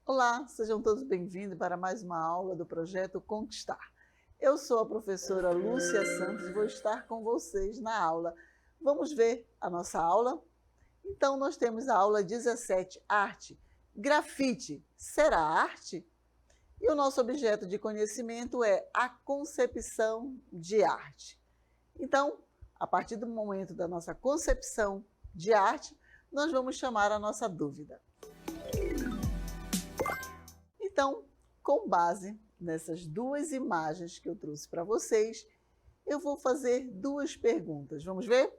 Olá, sejam todos bem-vindos para mais uma aula do Projeto Conquistar. Eu sou a professora Lúcia Santos e vou estar com vocês na aula. Vamos ver a nossa aula? Então, nós temos a aula 17, Arte. Grafite, será arte? E o nosso objeto de conhecimento é a concepção de arte. Então, a partir do momento da nossa concepção de arte, nós vamos chamar a nossa dúvida. Então, com base nessas duas imagens que eu trouxe para vocês, eu vou fazer duas perguntas. Vamos ver?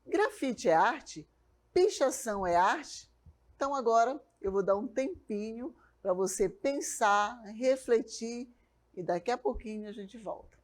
Grafite é arte? Pichação é arte? Então agora eu vou dar um tempinho para você pensar, refletir e daqui a pouquinho a gente volta.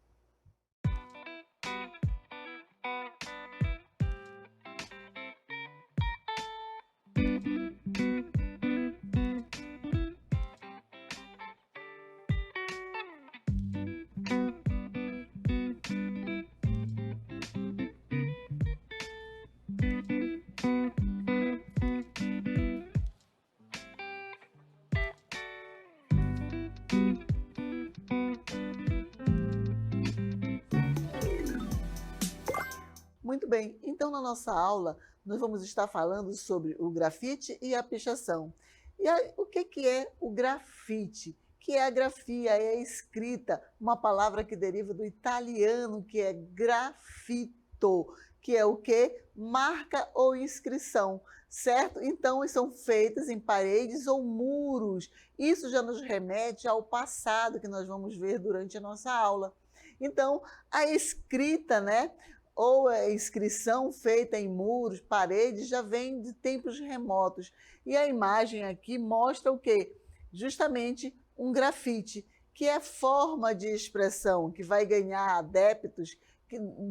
Muito bem, então na nossa aula nós vamos estar falando sobre o grafite e a pichação. E aí, o que é o grafite? Que é a grafia, é a escrita, uma palavra que deriva do italiano, que é grafito, que é o quê? Marca ou inscrição, certo? Então, são feitas em paredes ou muros. Isso já nos remete ao passado, que nós vamos ver durante a nossa aula. Então, a escrita, né? Ou a inscrição feita em muros, paredes, já vem de tempos remotos. E a imagem aqui mostra o quê? Justamente um grafite, que é forma de expressão, que vai ganhar adeptos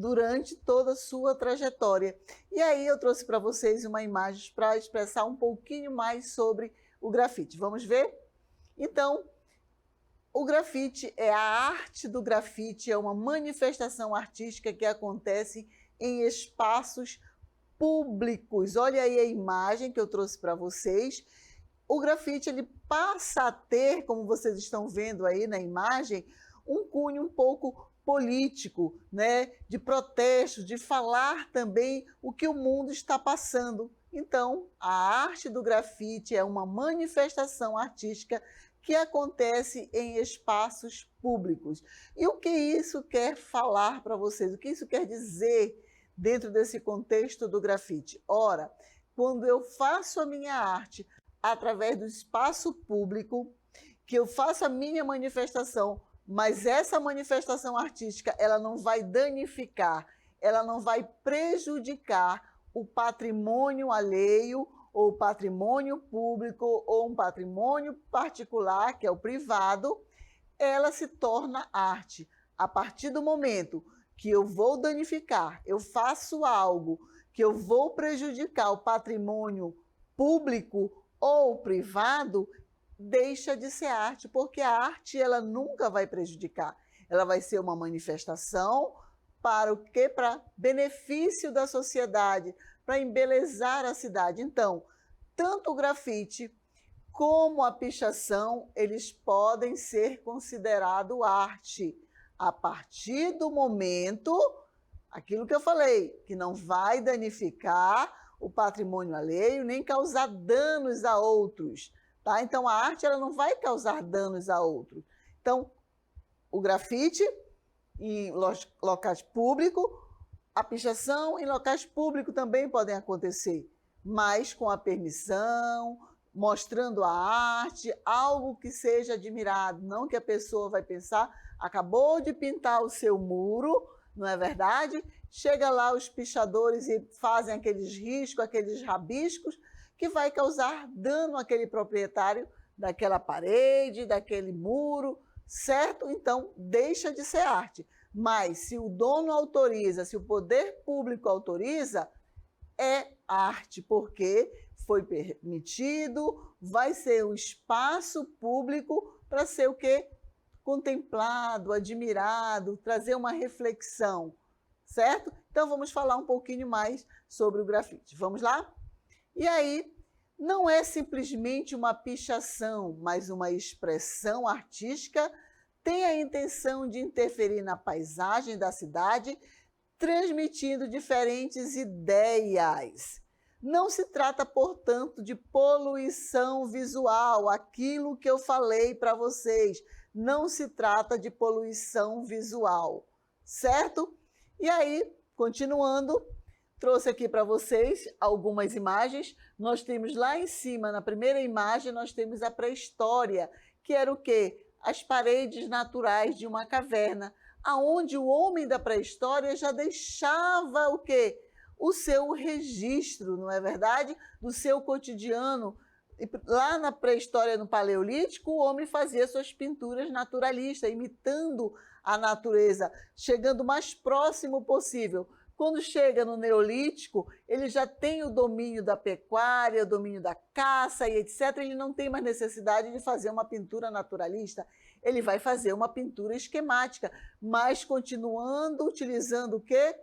durante toda a sua trajetória. E aí eu trouxe para vocês uma imagem para expressar um pouquinho mais sobre o grafite. Vamos ver? Então, o grafite é a arte do grafite, é uma manifestação artística que acontece em espaços públicos. Olha aí a imagem que eu trouxe para vocês. O grafite ele passa a ter, como vocês estão vendo aí na imagem, um cunho um pouco político, né? De protesto, de falar também o que o mundo está passando. Então, a arte do grafite é uma manifestação artística que acontece em espaços públicos. E o que isso quer falar para vocês? O que isso quer dizer dentro desse contexto do grafite? Ora, quando eu faço a minha arte através do espaço público, que eu faço a minha manifestação, mas essa manifestação artística ela não vai danificar, ela não vai prejudicar o patrimônio alheio, ou patrimônio público, ou um patrimônio particular, que é o privado, ela se torna arte. A partir do momento que eu vou danificar, eu faço algo que eu vou prejudicar o patrimônio público ou privado, deixa de ser arte, porque a arte ela nunca vai prejudicar. Ela vai ser uma manifestação para o quê? Para benefício da sociedade, para embelezar a cidade. Então, tanto o grafite como a pichação, eles podem ser considerados arte, a partir do momento, aquilo que eu falei, que não vai danificar o patrimônio alheio, nem causar danos a outros. Tá? Então, a arte ela não vai causar danos a outros. Então, o grafite em locais públicos, a pichação em locais públicos também podem acontecer, mas com a permissão, mostrando a arte, algo que seja admirado, não que a pessoa vai pensar, acabou de pintar o seu muro, não é verdade? Chega lá os pichadores e fazem aqueles riscos, aqueles rabiscos, que vai causar dano àquele proprietário daquela parede, daquele muro, certo? Então, deixa de ser arte. Mas se o dono autoriza, se o poder público autoriza, é arte, porque foi permitido, vai ser um espaço público para ser o quê? Contemplado, admirado, trazer uma reflexão, certo? Então vamos falar um pouquinho mais sobre o grafite. Vamos lá? E aí, não é simplesmente uma pichação, mas uma expressão artística, tem a intenção de interferir na paisagem da cidade, transmitindo diferentes ideias. Não se trata, portanto, de poluição visual, aquilo que eu falei para vocês. Não se trata de poluição visual, certo? E aí, continuando, trouxe aqui para vocês algumas imagens. Nós temos lá em cima, na primeira imagem, nós temos a pré-história, que era o quê? As paredes naturais de uma caverna, aonde o homem da pré-história já deixava o quê? O seu registro, não é verdade? Do seu cotidiano. Lá na pré-história, no Paleolítico, o homem fazia suas pinturas naturalistas, imitando a natureza, chegando o mais próximo possível. Quando chega no Neolítico, ele já tem o domínio da pecuária, o domínio da caça e etc. Ele não tem mais necessidade de fazer uma pintura naturalista. Ele vai fazer uma pintura esquemática, mas continuando utilizando o quê?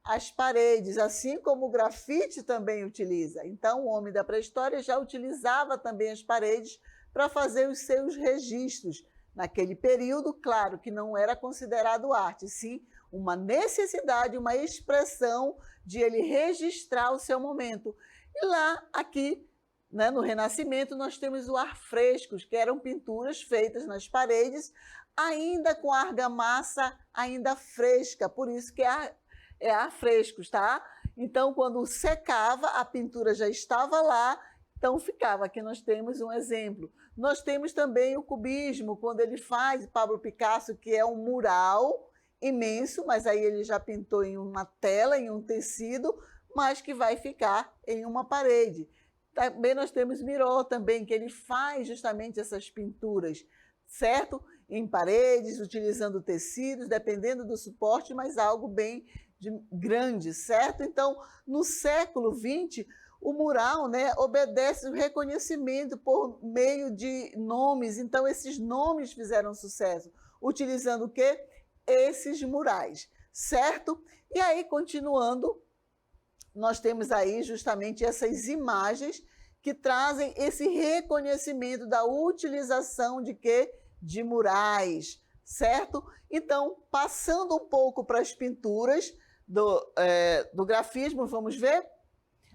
As paredes, assim como o grafite também utiliza. Então, o homem da pré-história já utilizava também as paredes para fazer os seus registros. Naquele período, claro que não era considerado arte, sim uma necessidade, uma expressão de ele registrar o seu momento. E lá, aqui, né, no Renascimento, nós temos o ar-frescos, que eram pinturas feitas nas paredes, ainda com a argamassa ainda fresca, por isso que é ar-frescos, tá? Então, quando secava, a pintura já estava lá, então ficava. Aqui nós temos um exemplo. Nós temos também o cubismo, quando ele faz, Pablo Picasso, que é um mural imenso, mas aí ele já pintou em uma tela, em um tecido, mas que vai ficar em uma parede. Também nós temos Miró também, que ele faz justamente essas pinturas, certo? Em paredes, utilizando tecidos, dependendo do suporte, mas algo bem grande, certo? Então, no século XX, o mural, né, obedece o reconhecimento por meio de nomes. Então, esses nomes fizeram sucesso, utilizando o quê? Esses murais, certo? E aí, continuando, nós temos aí justamente essas imagens que trazem esse reconhecimento da utilização de quê? De murais, certo? Então, passando um pouco para as pinturas do grafismo, vamos ver?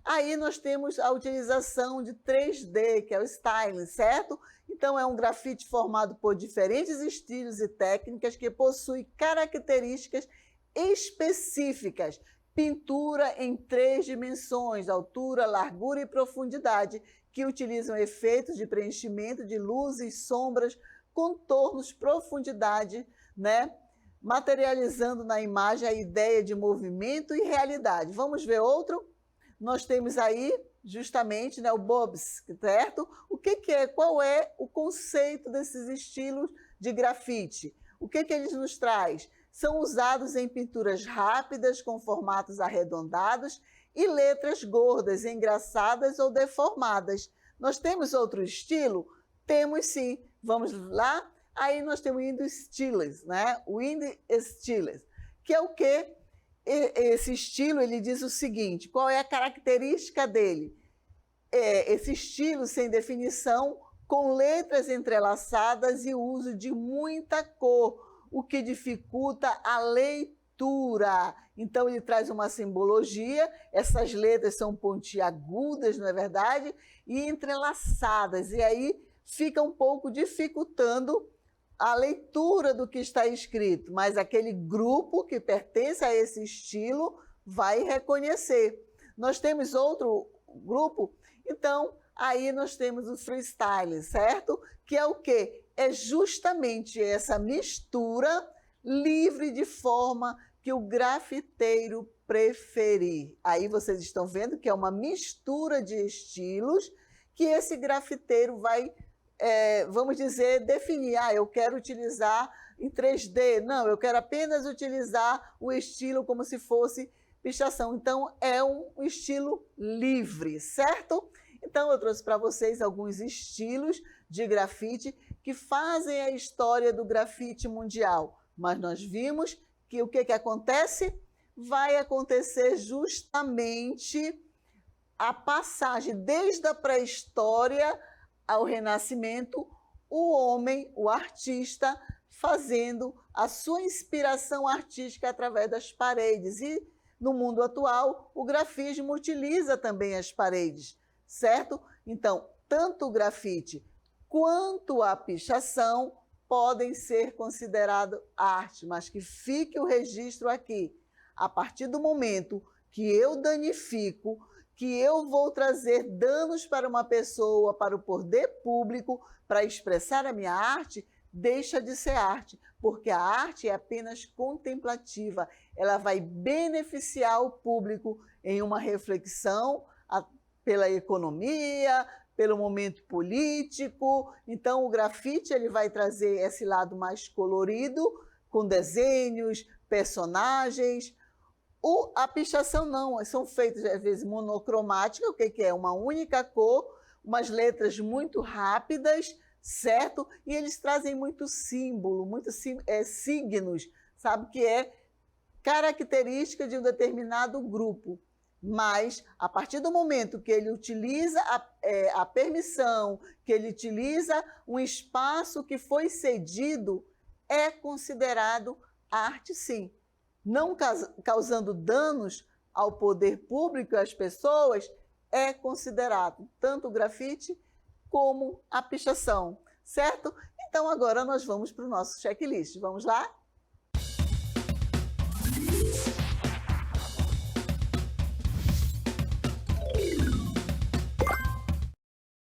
Aí nós temos a utilização de 3D, que é o styling, certo? Então, é um grafite formado por diferentes estilos e técnicas que possui características específicas. Pintura em 3 dimensões, altura, largura e profundidade, que utilizam efeitos de preenchimento de luzes, sombras, contornos, profundidade, né? Materializando na imagem a ideia de movimento e realidade. Vamos ver outro? Nós temos aí justamente, né, o Bobs, certo? O que é? Qual é o conceito desses estilos de grafite? O que eles nos traz? São usados em pinturas rápidas, com formatos arredondados e letras gordas, engraçadas ou deformadas. Nós temos outro estilo? Temos sim. Vamos lá? Aí nós temos o Wind Stylus, né? O Wind Stylus, que é o quê? Esse estilo, ele diz o seguinte, qual é a característica dele? Esse estilo sem definição, com letras entrelaçadas e uso de muita cor, o que dificulta a leitura. Então, ele traz uma simbologia, essas letras são pontiagudas, não é verdade? E entrelaçadas, e aí fica um pouco dificultando a leitura do que está escrito, mas aquele grupo que pertence a esse estilo vai reconhecer. Nós temos outro grupo, então aí nós temos o freestyle, certo? Que é o quê? É justamente essa mistura livre de forma que o grafiteiro preferir. Aí vocês estão vendo que é uma mistura de estilos que esse grafiteiro vai vamos dizer, definir, eu quero utilizar em 3D. Não, eu quero apenas utilizar o estilo como se fosse pichação. Então, é um estilo livre, certo? Então, eu trouxe para vocês alguns estilos de grafite que fazem a história do grafite mundial. Mas nós vimos que o que acontece? Vai acontecer justamente a passagem desde a pré-história ao Renascimento, o homem, o artista, fazendo a sua inspiração artística através das paredes. E no mundo atual, o grafismo utiliza também as paredes, certo? Então, tanto o grafite quanto a pichação podem ser considerados arte, mas que fique o registro aqui. A partir do momento que eu danifico, que eu vou trazer danos para uma pessoa, para o poder público, para expressar a minha arte, deixa de ser arte, porque a arte é apenas contemplativa, ela vai beneficiar o público em uma reflexão pela economia, pelo momento político. Então o grafite ele vai trazer esse lado mais colorido, com desenhos, personagens. A pichação não, são feitas às vezes monocromática, o que é? Uma única cor, umas letras muito rápidas, certo? E eles trazem muito símbolo, muitos signos, sabe? Que é característica de um determinado grupo. Mas, a partir do momento que ele utiliza a permissão, que ele utiliza um espaço que foi cedido, é considerado arte, sim. Não causando danos ao poder público e às pessoas, é considerado tanto o grafite como a pichação, certo? Então, agora nós vamos para o nosso checklist. Vamos lá?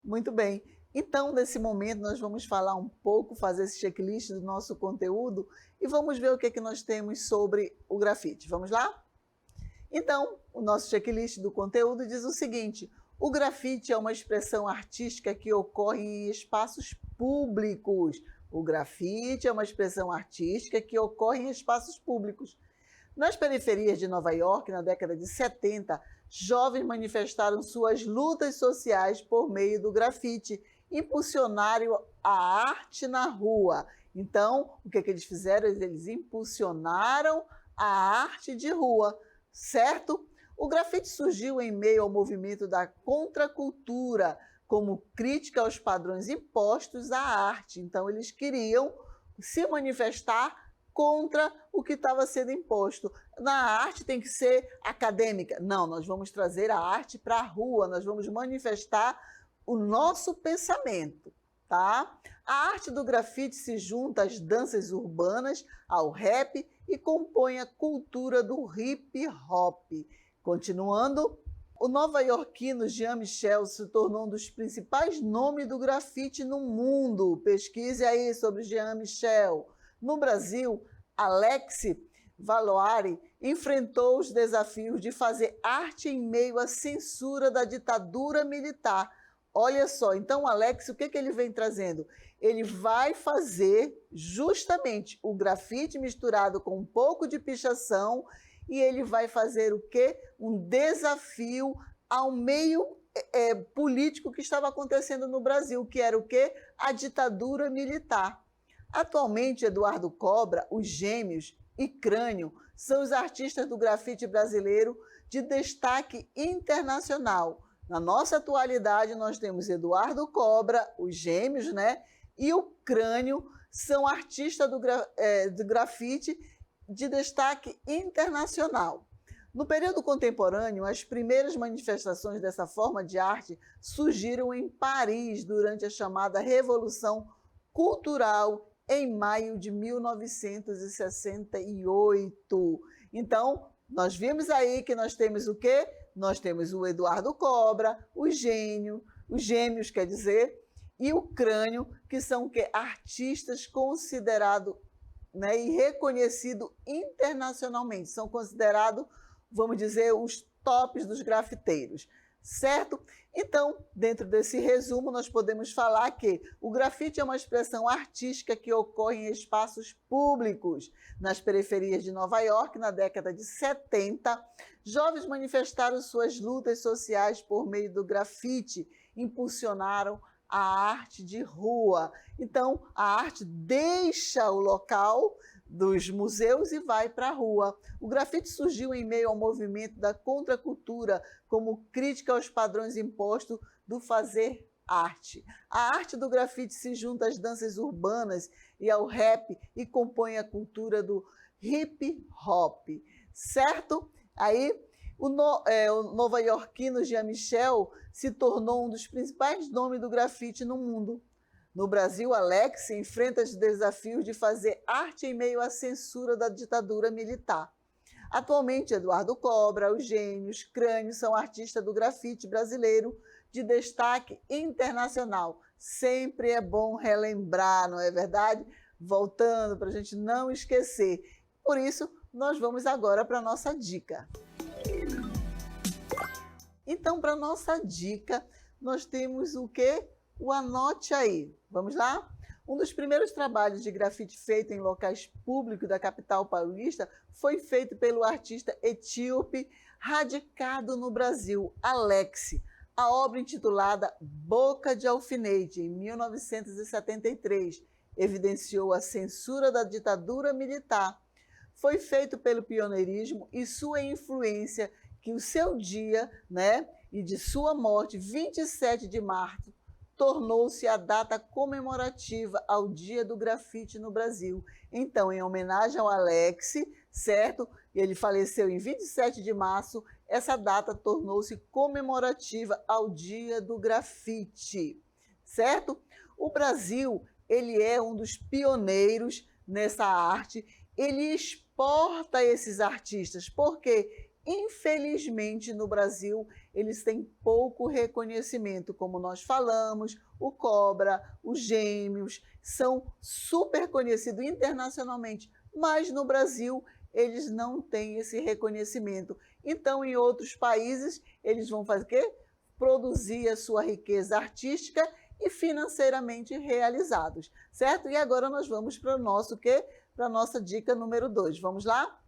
Muito bem. Então, nesse momento, nós vamos falar um pouco, fazer esse checklist do nosso conteúdo e vamos ver o que nós temos sobre o grafite. Vamos lá? Então, o nosso checklist do conteúdo diz o seguinte: o grafite é uma expressão artística que ocorre em espaços públicos. O grafite é uma expressão artística que ocorre em espaços públicos. Nas periferias de Nova York, na década de 70, jovens manifestaram suas lutas sociais por meio do grafite, impulsionaram a arte na rua. Então, o que eles fizeram? Eles impulsionaram a arte de rua, certo? O grafite surgiu em meio ao movimento da contracultura, como crítica aos padrões impostos à arte. Então, eles queriam se manifestar contra o que estava sendo imposto. Na arte tem que ser acadêmica. Não, nós vamos trazer a arte para a rua, nós vamos manifestar o nosso pensamento, tá? A arte do grafite se junta às danças urbanas, ao rap e compõe a cultura do hip hop. Continuando, o nova-iorquino Jean-Michel se tornou um dos principais nomes do grafite no mundo. Pesquise aí sobre Jean-Michel. No Brasil, Alex Valoari enfrentou os desafios de fazer arte em meio à censura da ditadura militar. Olha só, então o Alex, o que ele vem trazendo? Ele vai fazer justamente o grafite misturado com um pouco de pichação e ele vai fazer o quê? Um desafio ao meio político que estava acontecendo no Brasil, que era o quê? A ditadura militar. Atualmente, Eduardo Cobra, os Gêmeos e Crânio são os artistas do grafite brasileiro de destaque internacional. Na nossa atualidade, nós temos Eduardo Cobra, os Gêmeos, né? E o Crânio são artistas do grafite de destaque internacional. No período contemporâneo, as primeiras manifestações dessa forma de arte surgiram em Paris durante a chamada Revolução Cultural em maio de 1968. Então, nós vimos aí que nós temos o quê? Nós temos o Eduardo Cobra, os Gêmeos, quer dizer, e o Crânio, que são artistas considerados, né, e reconhecidos internacionalmente. São considerados, vamos dizer, os tops dos grafiteiros. certo? Então, dentro desse resumo, nós podemos falar que o grafite é uma expressão artística que ocorre em espaços públicos. Nas periferias de Nova York, na década de 70, jovens manifestaram suas lutas sociais por meio do grafite, impulsionaram a arte de rua. Então, a arte deixa o local dos museus e vai para a rua. O grafite surgiu em meio ao movimento da contracultura, como crítica aos padrões impostos do fazer arte. A arte do grafite se junta às danças urbanas e ao rap e compõe a cultura do hip hop, certo? Aí, o nova-iorquino Jean-Michel se tornou um dos principais nomes do grafite no mundo. No Brasil, Alex enfrenta os desafios de fazer arte em meio à censura da ditadura militar. Atualmente, Eduardo Cobra, os Gênios, Crânio são artistas do grafite brasileiro de destaque internacional. Sempre é bom relembrar, não é verdade? Voltando para a gente não esquecer. Por isso, nós vamos agora para a nossa dica. Então, para a nossa dica, nós temos o quê? O Anote Aí. Vamos lá? Um dos primeiros trabalhos de grafite feito em locais públicos da capital paulista foi feito pelo artista etíope radicado no Brasil, Alex. A obra intitulada Boca de Alfinete, em 1973, evidenciou a censura da ditadura militar. Foi feito pelo pioneirismo e sua influência que o seu dia, e de sua morte, 27 de março, tornou-se a data comemorativa ao Dia do Grafite no Brasil. Então, em homenagem ao Alex, certo? Ele faleceu em 27 de março, essa data tornou-se comemorativa ao Dia do Grafite, certo? O Brasil, ele é um dos pioneiros nessa arte, ele exporta esses artistas, porque infelizmente, no Brasil, eles têm pouco reconhecimento, como nós falamos, o Cobra, os Gêmeos, são super conhecidos internacionalmente, mas no Brasil eles não têm esse reconhecimento. Então, em outros países, eles vão fazer o quê? Produzir a sua riqueza artística e financeiramente realizados, certo? E agora nós vamos para o nosso quê? Para a nossa dica número 2. Vamos lá?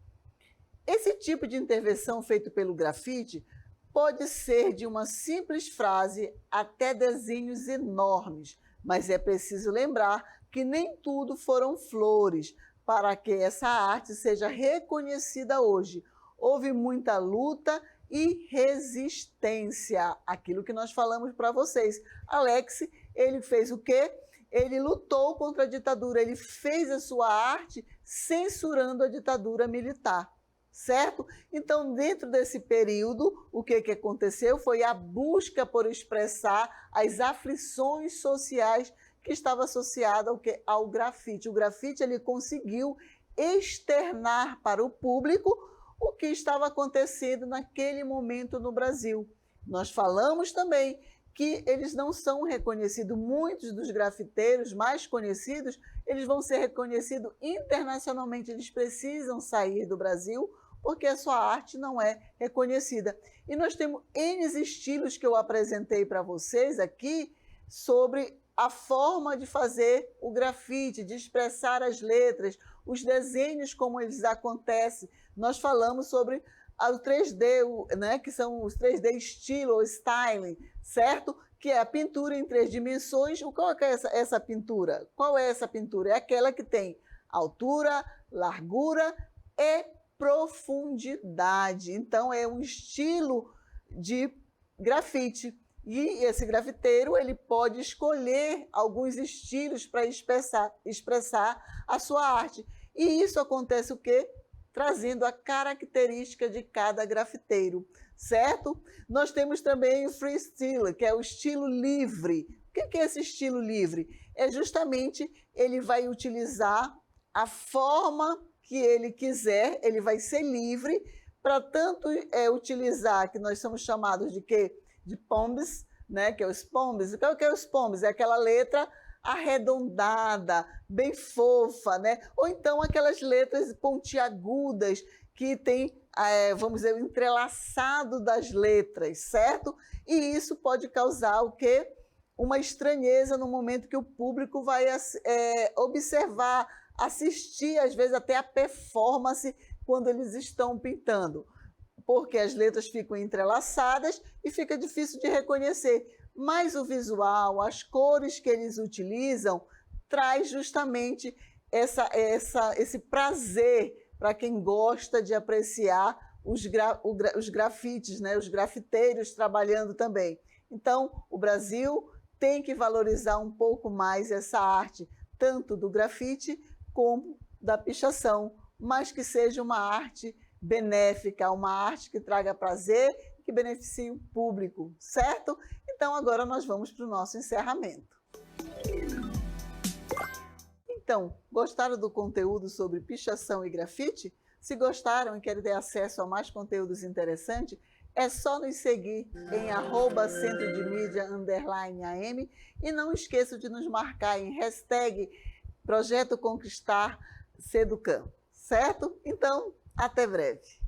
Esse tipo de intervenção feito pelo grafite pode ser de uma simples frase até desenhos enormes, mas é preciso lembrar que nem tudo foram flores para que essa arte seja reconhecida hoje. Houve muita luta e resistência, aquilo que nós falamos para vocês. Alex, ele fez o quê? Ele lutou contra a ditadura, ele fez a sua arte censurando a ditadura militar. Certo? Então, dentro desse período, o que aconteceu foi a busca por expressar as aflições sociais que estava associada ao grafite. O grafite ele conseguiu externar para o público o que estava acontecendo naquele momento no Brasil. Nós falamos também que eles não são reconhecidos. Muitos dos grafiteiros mais conhecidos, eles vão ser reconhecidos internacionalmente. Eles precisam sair do Brasil porque a sua arte não é reconhecida. E nós temos N estilos que eu apresentei para vocês aqui sobre a forma de fazer o grafite, de expressar as letras, os desenhos como eles acontecem. Nós falamos sobre o 3D, que são os 3D estilo ou styling, certo? Que é a pintura em 3 dimensões. Qual é essa pintura? Qual é essa pintura? É aquela que tem altura, largura e profundidade. Então, é um estilo de grafite. E esse grafiteiro ele pode escolher alguns estilos para expressar a sua arte. E isso acontece o quê? Trazendo a característica de cada grafiteiro, certo? Nós temos também o freestyle, que é o estilo livre. O que é esse estilo livre? É justamente ele vai utilizar a forma que ele quiser, ele vai ser livre para tanto utilizar, que nós somos chamados de quê? De pombs, que é os pombs. O que é os pombs? É aquela letra arredondada, bem fofa, né? Ou então aquelas letras pontiagudas que tem, vamos dizer, o entrelaçado das letras, certo? E isso pode causar o quê? Uma estranheza no momento que o público vai observar, assistir, às vezes até a performance quando eles estão pintando, porque as letras ficam entrelaçadas e fica difícil de reconhecer. Mas o visual, as cores que eles utilizam, traz justamente esse prazer para quem gosta de apreciar os grafites, né? Os grafiteiros trabalhando também. Então, o Brasil tem que valorizar um pouco mais essa arte, tanto do grafite como da pichação, mas que seja uma arte benéfica, uma arte que traga prazer, que beneficie o público, certo? Então agora nós vamos para o nosso encerramento. Então, gostaram do conteúdo sobre pichação e grafite? Se gostaram e querem ter acesso a mais conteúdos interessantes, é só nos seguir em @Centro de Mídia _AM e não esqueça de nos marcar em #Projeto Conquistar Seducam, certo? Então, até breve.